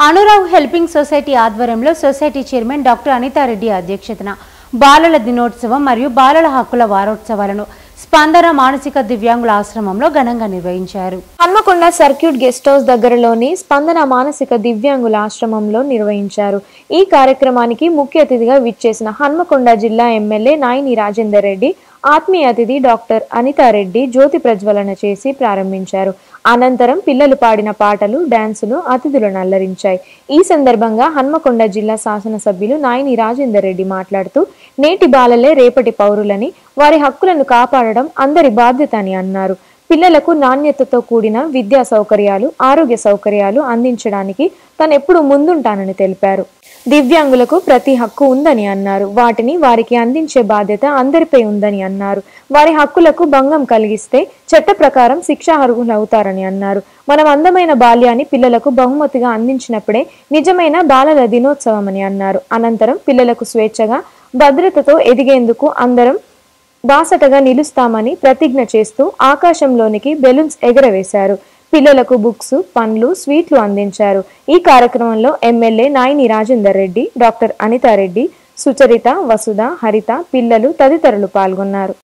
Anurag helping society ఆధ్వర్యంలో society chairman doctor Anitha Reddy అధ్యక్షతన బాలల దినోత్సవం మరియు బాలల హక్కుల వారోత్సవాలను స్పందన మానసిక దివ్యాంగుల ఆశ్రమంలో ఘనంగా నిర్వహించారు. హన్మకొండ సర్క్యూట్ గెస్ట్ హౌస్ దగ్గరలోని స్పందన మానసిక దివ్యాంగుల ఆశ్రమంలో నిర్వహించారు. ఈ కార్యక్రమానికి ముఖ్య అతిథిగా విచ్చేసిన హన్మకొండ జిల్లా ఎమ్మెల్యే నాయిని రాజేందర్ రెడ్డి, ఆత్మీయ అతిథి డాక్టర్ అనితారెడ్డి జ్యోతి ప్రజ్వలన చేసి ప్రారంభించారు. అనంతరం పిల్లలు పాడిన పాటలు, డాన్సులు అతిథులను అల్లరించాయి. ఈ సందర్భంగా హన్మకొండ జిల్లా శాసనసభ్యులు నాయిని రాజేందర్ రెడ్డి మాట్లాడుతూ, నేటి బాలలే రేపటి పౌరులని, వారి హక్కులను కాపాడడం అందరి బాధ్యత అని అన్నారు. పిల్లలకు నాణ్యతతో కూడిన విద్యా సౌకర్యాలు, ఆరోగ్య సౌకర్యాలు అందించడానికి తానెప్పుడు ముందుంటానని తెలిపారు. దివ్యాంగులకు ప్రతి హక్కు ఉందని అన్నారు. వాటిని వారికి అందించే బాధ్యత అందరిపై ఉందని అన్నారు. వారి హక్కులకు భంగం కలిగిస్తే చట్ట ప్రకారం శిక్షార్హులవుతారని అన్నారు. మనం అందమైన బాల్యాన్ని పిల్లలకు బహుమతిగా అందించినప్పుడే నిజమైన బాలల దినోత్సవం అని అన్నారు. అనంతరం పిల్లలకు స్వేచ్ఛగా, భద్రతతో ఎదిగేందుకు అందరం బాసటగా నిలుస్తామని ప్రతిజ్ఞ చేస్తూ ఆకాశంలోనికి బెలూన్స్ ఎగరవేశారు. పిల్లలకు బుక్స్, పండ్లు, స్వీట్లు అందించారు. ఈ కార్యక్రమంలో ఎమ్మెల్యే నాయిని రాజేందర్ రెడ్డి, డాక్టర్ అనితారెడ్డి, సుచరిత, వసుధ, హరిత, పిల్లలు తదితరులు పాల్గొన్నారు.